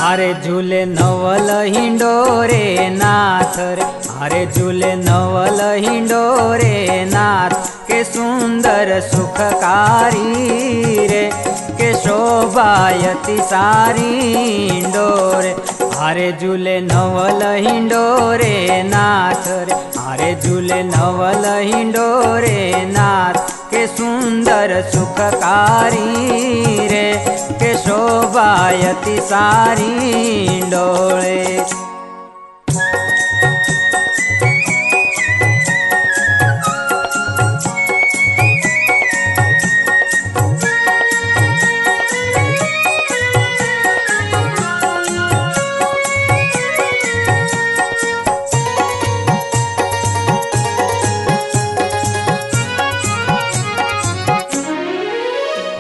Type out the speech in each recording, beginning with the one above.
हारे झूले नवल हिंडोरे नाथ रे, हारे झूले नवल हिंडोरे नाथ। के सुंदर सुखकारी रे, के शोभायति सारी हिंडोरे। हारे झूले नवल हिंडोरे नाथ रे, हारे झूले नवल हिंडोरे नाथ। के सुंदर सुखकारी रे, के शोभायति सारी हिंडोळे।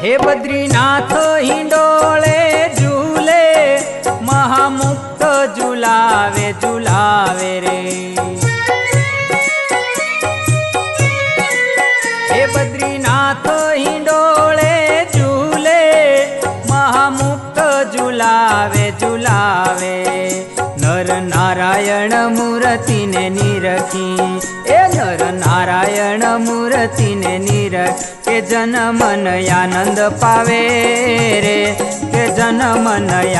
हे बद्रीनाथ हिंडोळे झूले, महामुक्त झुलावे झुलावे रे। हे बद्रीनाथ हिंडोळे झूले, महामुक्त झुलावे झुलावे। नर नारायण मूर्ति ने निरखी, ए नर नारायण मूर्ति ने निरखी। के जन मन आनंद पावे रे, के जन मन